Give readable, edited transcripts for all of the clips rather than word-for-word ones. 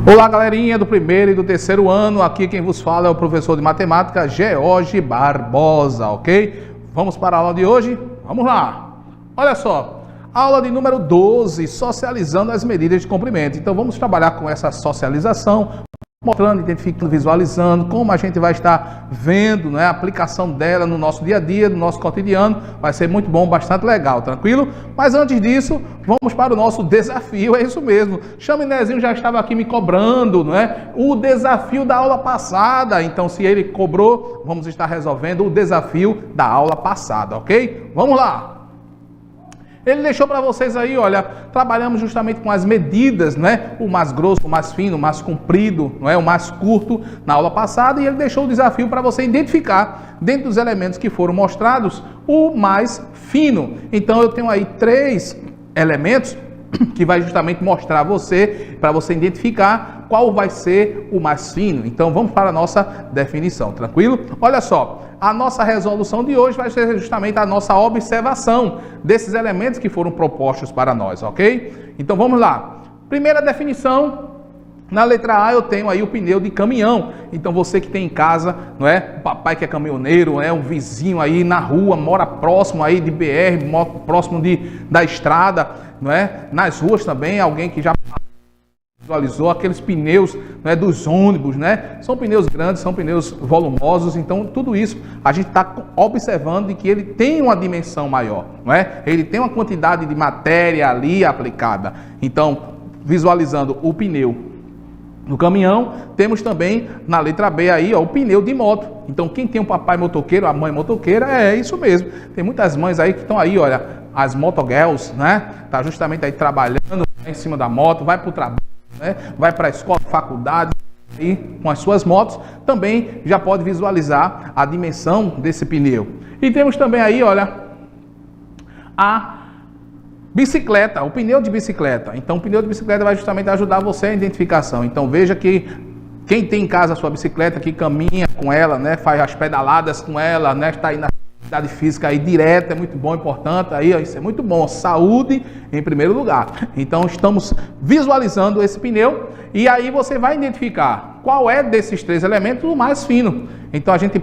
Olá, galerinha do primeiro e do terceiro ano, aqui quem vos fala é o professor de matemática George Barbosa, ok? Vamos para a aula de hoje? Vamos lá! Olha só, aula de número 12, socializando as medidas de comprimento. Então vamos trabalhar com essa socialização, mostrando, identificando, visualizando, como a gente vai estar vendo, né, a aplicação dela no nosso dia a dia, no nosso cotidiano. Vai ser muito bom, bastante legal, tranquilo? Mas antes disso, vamos para o nosso desafio, é isso mesmo. Chaminézinho já estava aqui me cobrando, não é? O desafio da aula passada. Então, se ele cobrou, vamos estar resolvendo o desafio da aula passada, ok? Vamos lá! Ele deixou para vocês aí, olha, trabalhamos justamente com as medidas, né? O mais grosso, o mais fino, o mais comprido, não é? O mais curto na aula passada, e ele deixou o desafio para você identificar, dentro dos elementos que foram mostrados, o mais fino. Então eu tenho aí 3 elementos que vai justamente mostrar para você identificar qual vai ser o mais fino. Então vamos para a nossa definição, tranquilo? Olha só, a nossa resolução de hoje vai ser justamente a nossa observação desses elementos que foram propostos para nós, ok? Então vamos lá. Primeira definição, na letra A eu tenho aí o pneu de caminhão. Então você que tem em casa, não é? O papai que é caminhoneiro, um vizinho aí na rua, mora próximo aí de BR, mora próximo da estrada, não é? Nas ruas também, alguém que já visualizou aqueles pneus, né, dos ônibus, né? São pneus grandes, são pneus volumosos, então tudo isso a gente está observando de que ele tem uma dimensão maior, não é? Ele tem uma quantidade de matéria ali aplicada. Então, visualizando o pneu no caminhão, temos também na letra B aí, ó, o pneu de moto. Então, quem tem um papai motoqueiro, a mãe motoqueira, é isso mesmo. Tem muitas mães aí que estão aí, olha, as motogirls, né? Tá justamente aí trabalhando em cima da moto, vai para o trabalho, né? Vai para a escola, faculdade, e com as suas motos, também já pode visualizar a dimensão desse pneu. E temos também aí, olha, a bicicleta, o pneu de bicicleta. Então, o pneu de bicicleta vai justamente ajudar você a identificação. Então, veja que quem tem em casa a sua bicicleta, que caminha com ela, né, faz as pedaladas com ela, né, está aí na atividade física aí direta, é muito bom, importante, aí, ó, isso é muito bom, saúde em primeiro lugar. Então, estamos visualizando esse pneu e aí você vai identificar qual é desses 3 elementos o mais fino. Então, a gente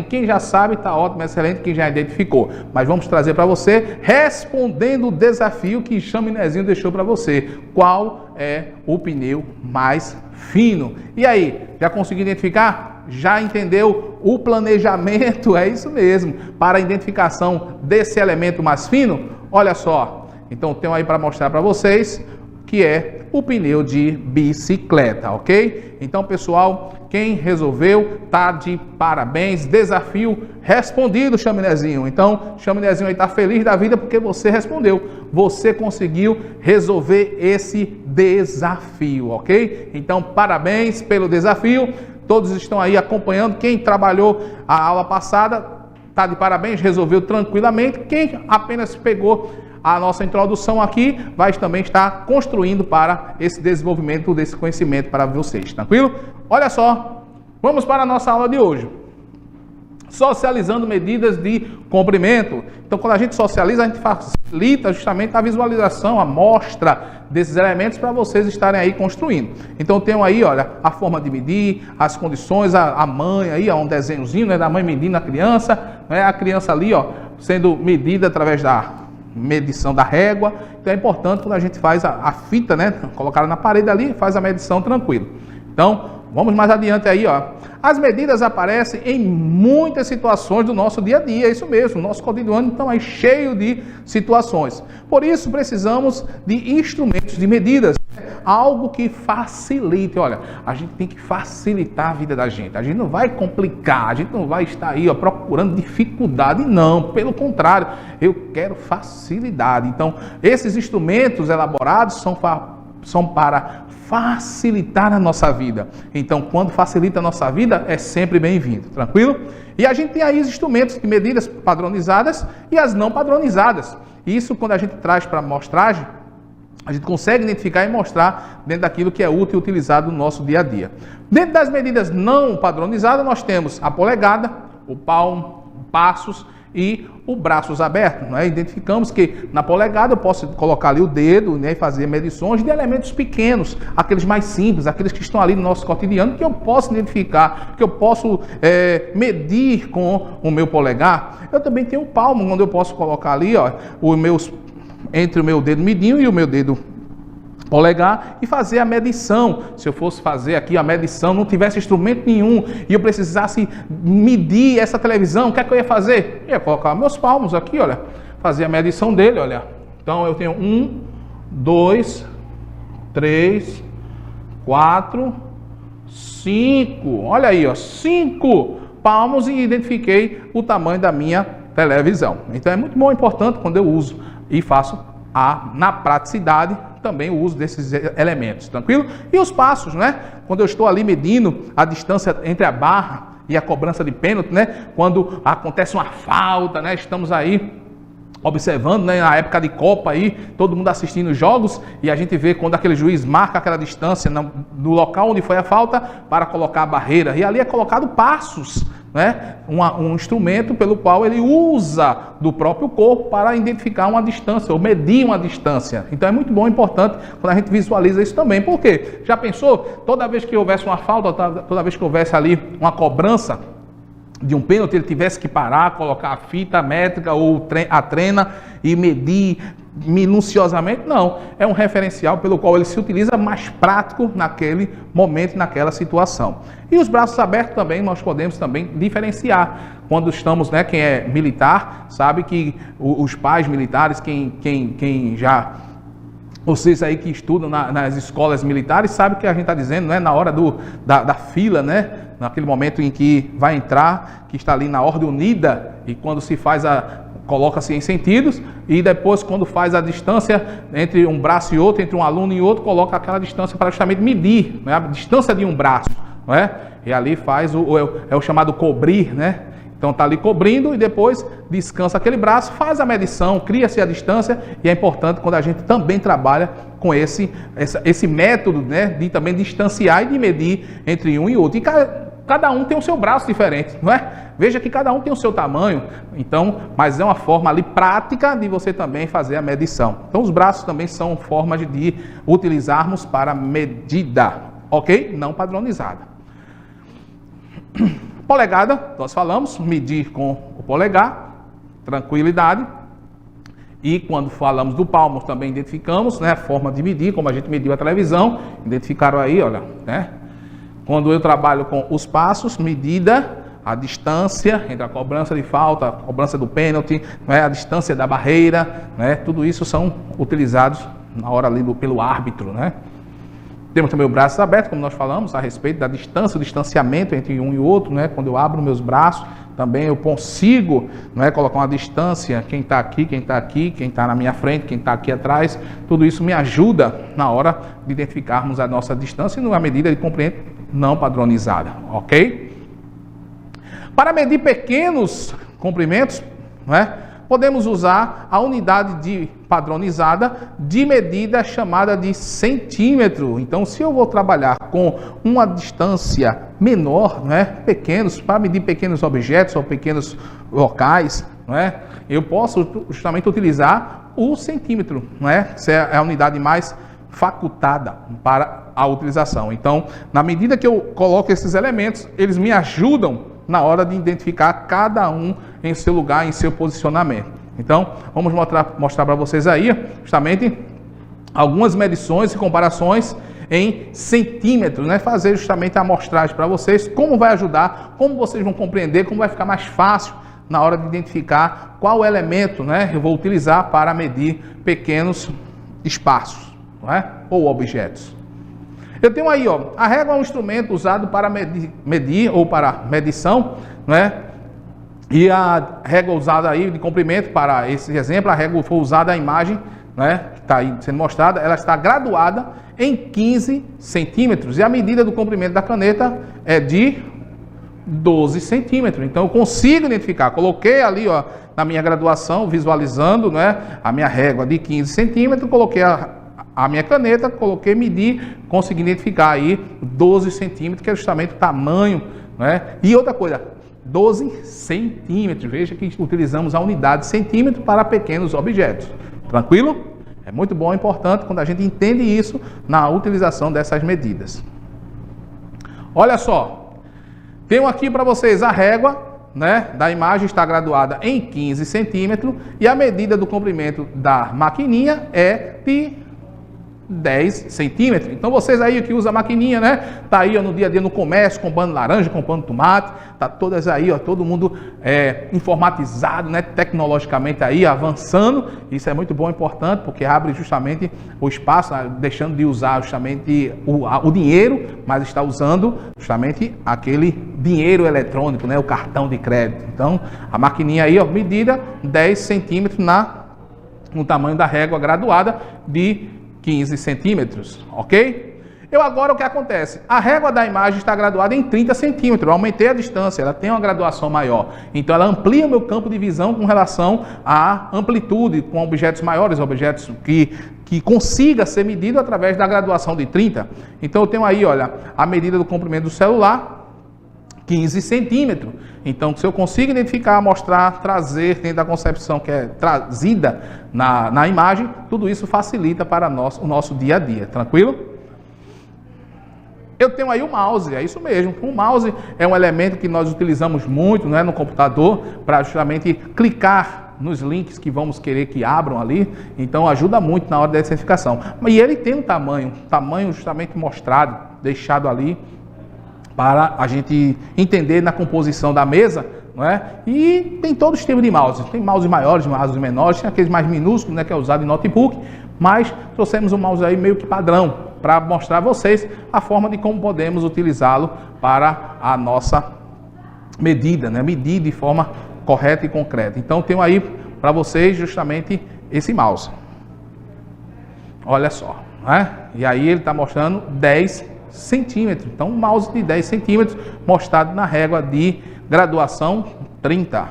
quem já sabe, está ótimo, excelente, quem já identificou. Mas vamos trazer para você, respondendo o desafio que Chaminézinho deixou para você. Qual é o pneu mais fino? E aí, já conseguiu identificar? Já entendeu o planejamento? É isso mesmo, para a identificação desse elemento mais fino? Olha só, então tenho aí para mostrar para vocês que é o pneu de bicicleta, ok? Então, pessoal, quem resolveu, tá de parabéns, desafio respondido, Chaminézinho. Então, Chaminézinho aí tá feliz da vida porque você respondeu, você conseguiu resolver esse desafio, ok? Então, parabéns pelo desafio, todos estão aí acompanhando, quem trabalhou a aula passada, tá de parabéns, resolveu tranquilamente, quem apenas pegou a nossa introdução aqui, vai também estar construindo para esse desenvolvimento desse conhecimento para vocês, tranquilo? Olha só, vamos para a nossa aula de hoje. Socializando medidas de comprimento. Então, quando a gente socializa, a gente facilita justamente a visualização, a mostra desses elementos para vocês estarem aí construindo. Então, tenho aí, olha, a forma de medir, as condições, a mãe aí, ó, um desenhozinho, né, da mãe medindo a criança, né, a criança ali, ó, sendo medida através da medição da régua. Então é importante quando a gente faz a fita, né, colocar na parede ali, faz a medição tranquilo. Então, vamos mais adiante aí, ó. As medidas aparecem em muitas situações do nosso dia a dia, é isso mesmo, o nosso cotidiano então é cheio de situações. Por isso, precisamos de instrumentos de medidas, algo que facilite. Olha, a gente tem que facilitar a vida da gente, a gente não vai complicar, a gente não vai estar aí, ó, procurando dificuldade, não, pelo contrário, eu quero facilidade. Então, esses instrumentos elaborados são para facilitar a nossa vida. Então, quando facilita a nossa vida, é sempre bem-vindo, tranquilo? E a gente tem aí os instrumentos de medidas padronizadas e as não padronizadas. Isso, quando a gente traz para a amostragem, a gente consegue identificar e mostrar dentro daquilo que é útil e utilizado no nosso dia a dia. Dentro das medidas não padronizadas, nós temos a polegada, o palmo, passos e o braços abertos, né? Identificamos que na polegada eu posso colocar ali o dedo, né, e fazer medições de elementos pequenos, aqueles mais simples, aqueles que estão ali no nosso cotidiano, que eu posso identificar, que eu posso medir com o meu polegar. Eu também tenho o palmo, onde eu posso colocar ali, ó, entre o meu dedo midinho e o meu dedo polegar e fazer a medição. Se eu fosse fazer aqui a medição, não tivesse instrumento nenhum e eu precisasse medir essa televisão, o que é que eu ia fazer? Eu ia colocar meus palmos aqui, olha, fazer a medição dele, olha. Então eu tenho 1, 2, 3, 4, 5, olha aí, ó, 5 palmos e identifiquei o tamanho da minha televisão. Então é muito bom, importante quando eu uso e faço na praticidade também o uso desses elementos, tranquilo? E os passos, né? Quando eu estou ali medindo a distância entre a barra e a cobrança de pênalti, né? Quando acontece uma falta, né? Estamos aí observando, né, na época de Copa aí, todo mundo assistindo os jogos e a gente vê quando aquele juiz marca aquela distância no local onde foi a falta para colocar a barreira. E ali é colocado passos, né, um instrumento pelo qual ele usa do próprio corpo para identificar uma distância ou medir uma distância. Então é muito bom, importante quando a gente visualiza isso também. Por quê? Já pensou? Toda vez que houvesse uma falta, toda vez que houvesse ali uma cobrança de um pênalti, ele tivesse que parar, colocar a fita métrica ou a trena e medir minuciosamente? Não, é um referencial pelo qual ele se utiliza mais prático naquele momento, naquela situação. E os braços abertos também, nós podemos também diferenciar. Quando estamos, né, quem é militar, sabe que os pais militares, quem já... Vocês aí que estudam nas escolas militares, sabem o que a gente está dizendo, né? Na hora da fila, né? Naquele momento em que vai entrar, que está ali na ordem unida, e quando se faz coloca-se em sentidos, e depois quando faz a distância entre um braço e outro, entre um aluno e outro, coloca aquela distância para justamente medir, né? A distância de um braço, não é? E ali faz o chamado cobrir, né? Então está ali cobrindo e depois descansa aquele braço, faz a medição, cria-se a distância, e é importante quando a gente também trabalha com esse método, né, de também distanciar e de medir entre um e outro. E cada um tem o seu braço diferente, não é? Veja que cada um tem o seu tamanho, então, mas é uma forma ali prática de você também fazer a medição. Então os braços também são formas de utilizarmos para medida, ok? Não padronizada. Polegada, nós falamos, medir com o polegar, tranquilidade. E quando falamos do palmo, também identificamos, né, a forma de medir, como a gente mediu a televisão, identificaram aí, olha, né? Quando eu trabalho com os passos, medida, a distância entre a cobrança de falta, a cobrança do pênalti, né, a distância da barreira, né, tudo isso são utilizados na hora ali pelo árbitro, né? Temos também o braço aberto, como nós falamos, a respeito da distância, o distanciamento entre um e outro, né? Quando eu abro meus braços, também eu consigo, né, colocar uma distância, quem está aqui, quem está aqui, quem está na minha frente, quem está aqui atrás, tudo isso me ajuda na hora de identificarmos a nossa distância e numa medida de comprimento não padronizada, ok? Para medir pequenos comprimentos, né, podemos usar a unidade padronizada de medida chamada de centímetro. Então, se eu vou trabalhar com uma distância menor, né, pequenos, para medir pequenos objetos ou pequenos locais, né, eu posso justamente utilizar o centímetro, né? Essa é a unidade mais facultada para a utilização. Então, na medida que eu coloco esses elementos, eles me ajudam na hora de identificar cada um em seu lugar, em seu posicionamento. Então, vamos mostrar para vocês aí, justamente, algumas medições e comparações em centímetros, né? Fazer justamente a amostragem para vocês, como vai ajudar, como vocês vão compreender, como vai ficar mais fácil na hora de identificar qual elemento, né, eu vou utilizar para medir pequenos espaços, não é? Ou objetos. Eu tenho aí, ó, a régua é um instrumento usado para medir ou para medição, né? E a régua usada aí de comprimento, para esse exemplo, a régua foi usada a imagem, né, que está aí sendo mostrada, ela está graduada em 15 centímetros e a medida do comprimento da caneta é de 12 centímetros. Então eu consigo identificar, coloquei ali, ó, na minha graduação, visualizando, né, a minha régua de 15 centímetros, coloquei a minha caneta, coloquei, medir, consegui identificar aí 12 centímetros, que é justamente o tamanho, né? E outra coisa, 12 centímetros. Veja que utilizamos a unidade centímetro para pequenos objetos. Tranquilo? É muito bom, é importante quando a gente entende isso na utilização dessas medidas. Olha só, tenho aqui para vocês a régua, né, da imagem está graduada em 15 centímetros e a medida do comprimento da maquininha é de 10 centímetros. Então vocês aí que usam a maquininha, né? Tá aí ó, no dia a dia no comércio, comprando laranja, comprando tomate, tá todas aí, ó, todo mundo informatizado, né? Tecnologicamente aí, avançando. Isso é muito bom, importante, porque abre justamente o espaço, deixando de usar justamente o dinheiro, mas está usando justamente aquele dinheiro eletrônico, né? O cartão de crédito. Então, a maquininha aí, ó, medida 10 centímetros no tamanho da régua graduada de 15 centímetros, ok? Agora o que acontece? A régua da imagem está graduada em 30 centímetros, eu aumentei a distância, ela tem uma graduação maior. Então ela amplia o meu campo de visão com relação à amplitude, com objetos maiores, objetos que consiga ser medido através da graduação de 30. Então eu tenho aí, olha, a medida do comprimento do celular, 15 centímetros. Então, se eu consigo identificar, mostrar, trazer dentro da concepção que é trazida na imagem, tudo isso facilita para o nosso dia a dia, tranquilo? Eu tenho aí o mouse, é isso mesmo. O mouse é um elemento que nós utilizamos muito, né, no computador para justamente clicar nos links que vamos querer que abram ali. Então, ajuda muito na hora da identificação. E ele tem um tamanho justamente mostrado, deixado ali, para a gente entender na composição da mesa, não é? E tem todos os tipos de mouse. Tem mouse maiores, mouse menores, tem aqueles mais minúsculos, né, que é usado em notebook, mas trouxemos um mouse aí meio que padrão, para mostrar a vocês a forma de como podemos utilizá-lo para a nossa medida, né? Medir de forma correta e concreta. Então, tenho aí para vocês justamente esse mouse. Olha só, né? E aí ele está mostrando 10 centímetros. Então, um mouse de 10 centímetros mostrado na régua de graduação 30.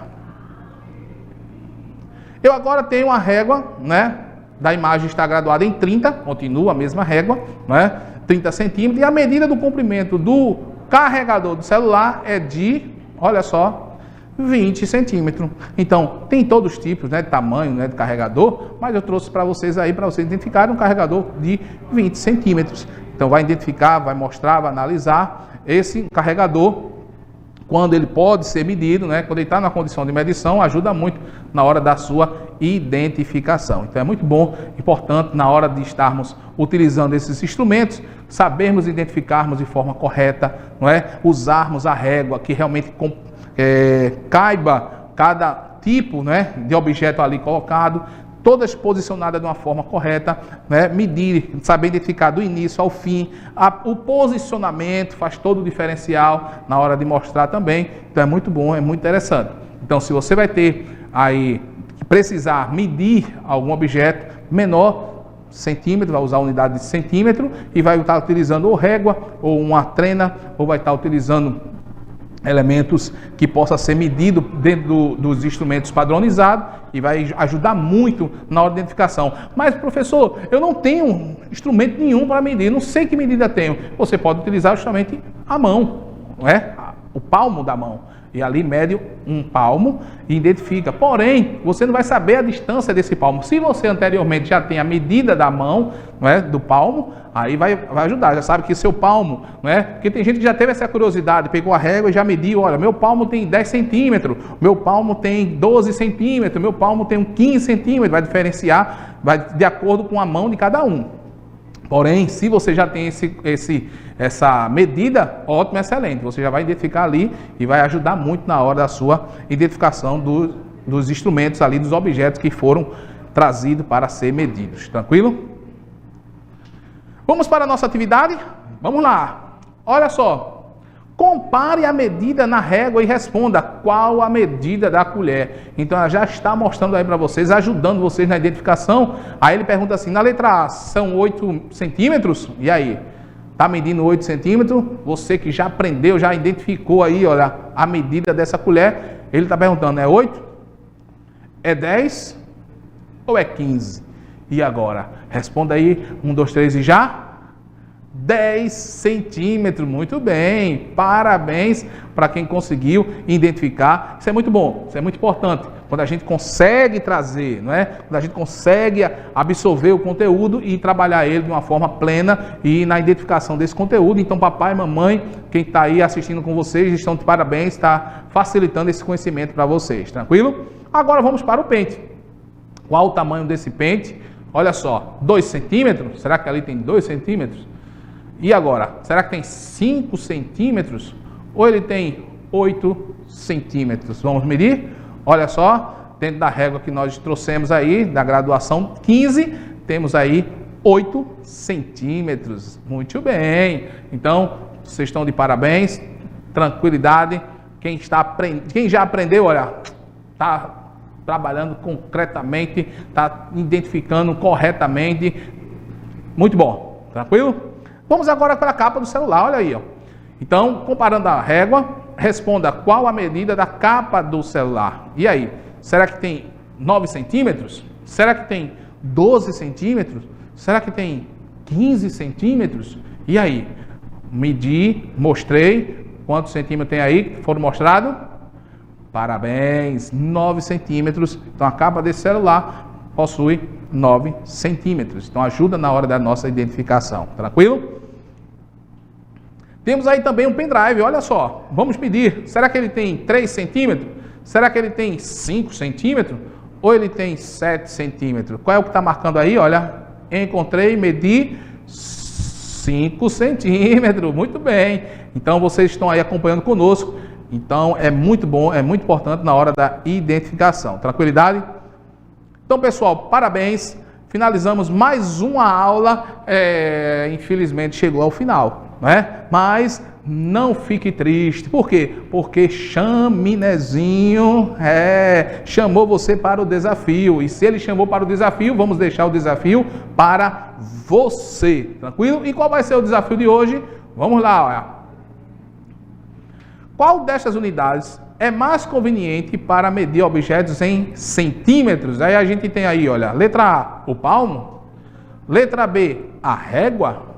Eu agora tenho a régua, né, da imagem está graduada em 30, continua a mesma régua, né, 30 centímetros, e a medida do comprimento do carregador do celular é de, olha só, 20 centímetros. Então, tem todos os tipos, né, de tamanho, né, de carregador, mas eu trouxe para vocês aí, para vocês identificarem um carregador de 20 centímetros. Então, vai identificar, vai mostrar, vai analisar esse carregador, quando ele pode ser medido, né? Quando ele está na condição de medição, ajuda muito na hora da sua identificação. Então, é muito bom, importante, na hora de estarmos utilizando esses instrumentos, sabermos identificarmos de forma correta, não é? Usarmos a régua que realmente caiba cada tipo, né, de objeto ali colocado, todas posicionadas de uma forma correta, né? Medir, saber identificar do início ao fim, o posicionamento faz todo o diferencial na hora de mostrar também. Então é muito bom, é muito interessante. Então, se você vai ter aí, precisar medir algum objeto menor, centímetro, vai usar a unidade de centímetro e vai estar utilizando ou régua, ou uma trena, ou vai estar utilizando elementos que possa ser medido dentro dos instrumentos padronizados e vai ajudar muito na hora de identificação. Mas, professor, eu não tenho instrumento nenhum para medir, não sei que medida tenho. Você pode utilizar justamente a mão, não é? O palmo da mão. E ali mede um palmo e identifica. Porém, você não vai saber a distância desse palmo. Se você anteriormente já tem a medida da mão, não é, do palmo, aí vai ajudar. Já sabe que seu palmo, não é? Porque tem gente que já teve essa curiosidade, pegou a régua e já mediu. Olha, meu palmo tem 10 centímetros, meu palmo tem 12 centímetros, meu palmo tem 15 centímetros. Vai diferenciar, vai de acordo com a mão de cada um. Porém, se você já tem essa medida, ótimo, excelente. Você já vai identificar ali e vai ajudar muito na hora da sua identificação dos instrumentos ali, dos objetos que foram trazidos para ser medidos. Tranquilo? Vamos para a nossa atividade? Vamos lá. Olha só. Compare a medida na régua e responda qual a medida da colher. Então, ela já está mostrando aí para vocês, ajudando vocês na identificação. Aí ele pergunta assim, na letra A, são 8 centímetros? E aí? Está medindo 8 centímetros? Você que já aprendeu, já identificou aí, olha, a medida dessa colher. Ele está perguntando, é 8? É 10? Ou é 15? E agora? Responda aí, 1, 2, 3 e já? 10 centímetros, muito bem, parabéns para quem conseguiu identificar, isso é muito bom, isso é muito importante, quando a gente consegue trazer, não é? Quando a gente consegue absorver o conteúdo e trabalhar ele de uma forma plena e na identificação desse conteúdo. Então papai, mamãe, quem está aí assistindo com vocês, estão de parabéns, está facilitando esse conhecimento para vocês, tranquilo? Agora vamos para o pente. Qual o tamanho desse pente? Olha só, 2 centímetros, será que ali tem 2 centímetros? E agora, será que tem 5 centímetros? Ou ele tem 8 centímetros? Vamos medir? Olha só, dentro da régua que nós trouxemos aí, da graduação 15, temos aí 8 centímetros. Muito bem. Então, vocês estão de parabéns, tranquilidade. Quem já aprendeu, olha, está trabalhando concretamente, está identificando corretamente. Muito bom. Tranquilo? Vamos agora para a capa do celular, olha aí, ó. Então, comparando a régua, responda qual a medida da capa do celular. E aí, será que tem 9 centímetros? Será que tem 12 centímetros? Será que tem 15 centímetros? E aí, medi, mostrei, quantos centímetros tem aí que foram mostrados? Parabéns, 9 centímetros. Então, a capa desse celular possui 9 centímetros. Então, ajuda na hora da nossa identificação. Tranquilo? Temos aí também um pendrive, olha só. Vamos medir. Será que ele tem 3 centímetros? Será que ele tem 5 centímetros? Ou ele tem 7 centímetros? Qual é o que está marcando aí? Olha, encontrei, medi 5 centímetros. Muito bem. Então, vocês estão aí acompanhando conosco. Então, é muito bom, é muito importante na hora da identificação. Tranquilidade? Então, pessoal, parabéns. Finalizamos mais uma aula. Infelizmente, chegou ao final, não é? Mas não fique triste. Por quê? Porque Chaminézinho chamou você para o desafio. E se ele chamou para o desafio, vamos deixar o desafio para você. Tranquilo? E qual vai ser o desafio de hoje? Vamos lá, olha. Qual destas unidades é mais conveniente para medir objetos em centímetros? Aí a gente tem aí, olha, letra A, o palmo. Letra B, a régua.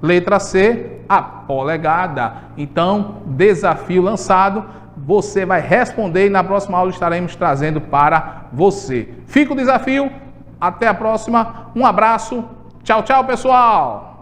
Letra C, a polegada. Então, desafio lançado. Você vai responder e na próxima aula estaremos trazendo para você. Fica o desafio. Até a próxima. Um abraço. Tchau, tchau, pessoal.